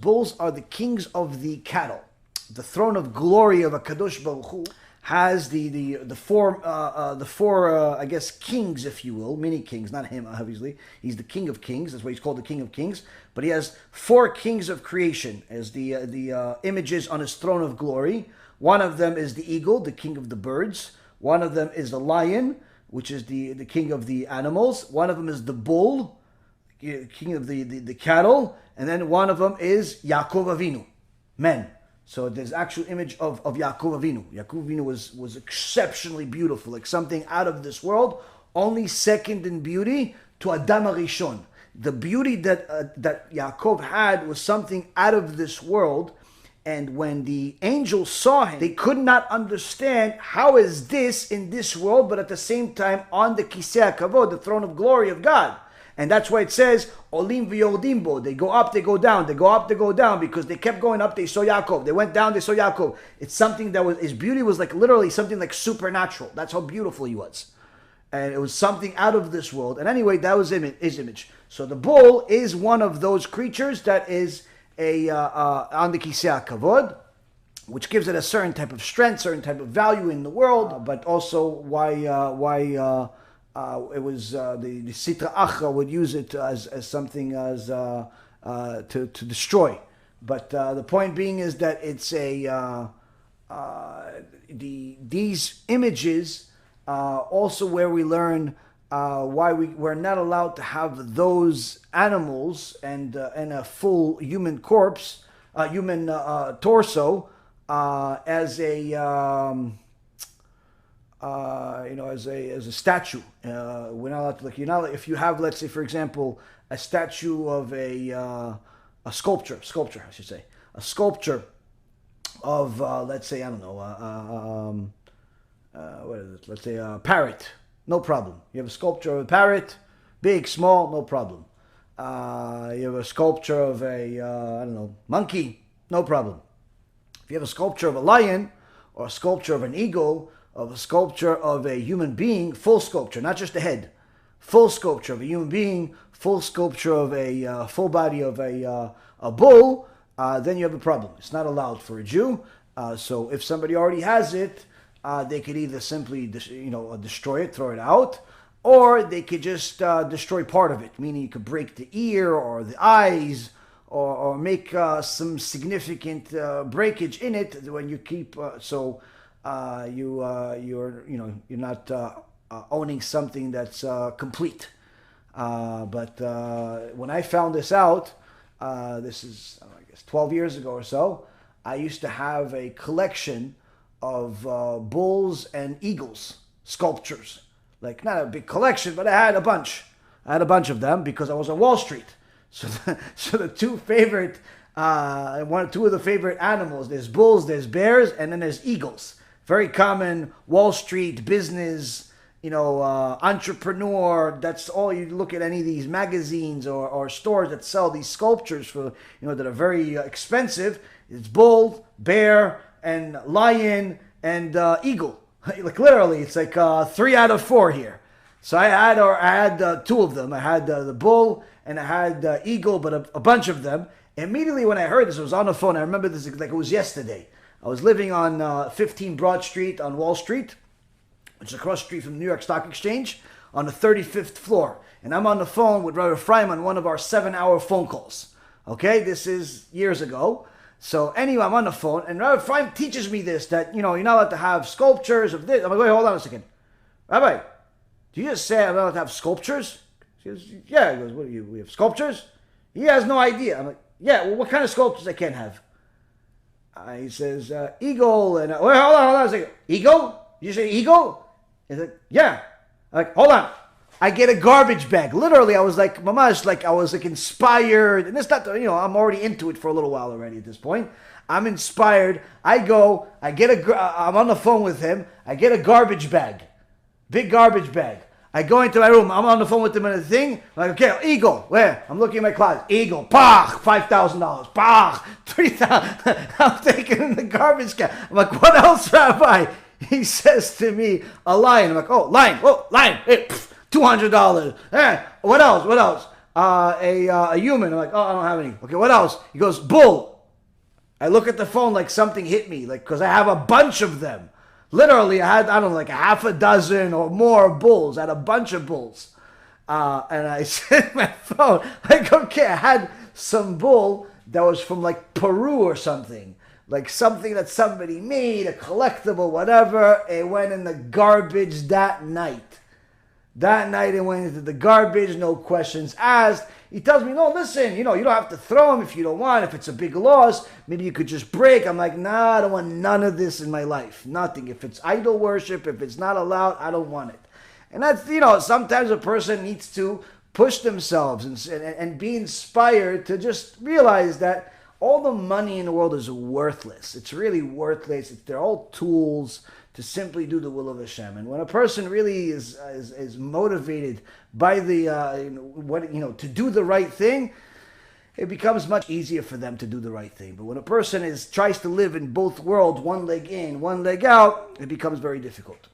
bulls are the kings of the cattle. The throne of glory of a Kadosh Baruch Hu has the four I guess kings, if you will, many kings, not him obviously. He's the king of kings. That's why he's called the king of kings. But he has four kings of creation as the images on his throne of glory. One of them is the eagle, the king of the birds. One of them is the lion, which is the king of the animals. One of them is the bull, king of the cattle. And then one of them is Yaakov Avinu, men. So there's actual image of Yaakov Avinu. Yaakov Avinu was exceptionally beautiful, like something out of this world, only second in beauty to Adam HaRishon. The beauty that Yaakov had was something out of this world. And when the angels saw him, they could not understand how is this in this world, but at the same time on the Kisei HaKavod, the throne of glory of God. And that's why it says, Olim v'yordim bo. They go up, they go down. They go up, they go down. Because they kept going up, they saw Yaakov. They went down, they saw Yaakov. It's something that was, his beauty was like literally something like supernatural. That's how beautiful he was. And it was something out of this world. And anyway, that was his image. So the bull is one of those creatures that is on the Kisei HaKavod, which gives it a certain type of strength, certain type of value in the world, but also why it was the Sitra Achra would use it as something as to destroy. But the point being is that it's these images also where we learn why we're not allowed to have those animals and a full human corpse, human torso as a as a statue. We're not allowed to, like, you're not, if you have, let's say, for example, a statue of a sculpture, I should say, a sculpture of, let's say, I don't know, what is it? Let's say a parrot. No problem. You have a sculpture of a parrot, big, small, no problem. You have a sculpture of a, I don't know, monkey, no problem. If you have a sculpture of a lion, or a sculpture of an eagle, of a sculpture of a human being, full sculpture, not just the head, full sculpture of a human being, full sculpture of a full body of a bull, then you have a problem. It's not allowed for a Jew. So if somebody already has it, they could either simply destroy it, throw it out, or they could just destroy part of it, meaning you could break the ear or the eyes, or make some significant breakage in it when you keep you're not owning something that's complete. But when I found this out, this is I guess 12 years ago or so, I used to have a collection of bulls and eagles sculptures. Like, not a big collection, but I had a bunch. I had a bunch of them because I was on Wall Street. So the two favorite, two of the favorite animals, there's bulls, there's bears, and then there's eagles. Very common Wall Street business, entrepreneur. That's all you look at any of these magazines or stores that sell these sculptures for, that are very expensive. It's bull, bear, and lion, and eagle. Like literally, it's like 3 out of 4 here. So I had two of them. I had the bull and I had the eagle, but a bunch of them. Immediately when I heard this, I was on the phone. I remember this like it was yesterday. I was living on 15 Broad Street on Wall Street, which is across the street from the New York Stock Exchange, on the 35th floor. And I'm on the phone with Rabbi Ephraim on one of our 7-hour phone calls. Okay, this is years ago. So anyway, I'm on the phone, and Rabbi Ephraim teaches me this, that, you're not allowed to have sculptures of this. I'm like, wait, hold on a second. Rabbi, do you just say I'm not allowed to have sculptures? He goes, yeah. He goes, what do we have sculptures? He has no idea. I'm like, yeah, well, what kind of sculptures I can't have? He says, eagle, and, wait, hold on a second. Eagle? Did you say eagle? He's like, yeah. I'm like, hold on. I get a garbage bag. Literally, I was like, mamash, like I was like inspired. And it's not, I'm already into it for a little while already at this point. I'm inspired. I'm on the phone with him. I get a garbage bag. Big garbage bag. I go into my room. I'm on the phone with him and a thing. I'm like, okay, eagle. Where? I'm looking in my closet. Eagle. Pah! $5,000. Pah! $3,000. I'm taking in the garbage can. I'm like, what else, Rabbi? He says to me, a lion. I'm like, oh, lion. Oh, lion. Hey, $200. What else? a human. I'm like, oh, I don't have any. Okay, what else? He goes, bull. I look at the phone like something hit me, like, because I have a bunch of them. Literally, I had, I don't know, like a half a dozen or more bulls. I had a bunch of bulls. And I said my phone, like, okay, I had some bull that was from like Peru or something. Like something that somebody made, a collectible, whatever. It went in the garbage that night. That night it went into the garbage, no questions asked. He tells me, no, listen, you don't have to throw them if you don't want. If it's a big loss, maybe you could just break. I'm like, nah, I don't want none of this in my life. Nothing. If it's idol worship, if it's not allowed, I don't want it. And that's, sometimes a person needs to push themselves and be inspired to just realize that all the money in the world is worthless. It's really worthless. They're all tools to simply do the will of Hashem. And when a person really is motivated by to do the right thing, it becomes much easier for them to do the right thing. But when a person tries to live in both worlds, one leg in, one leg out, it becomes very difficult.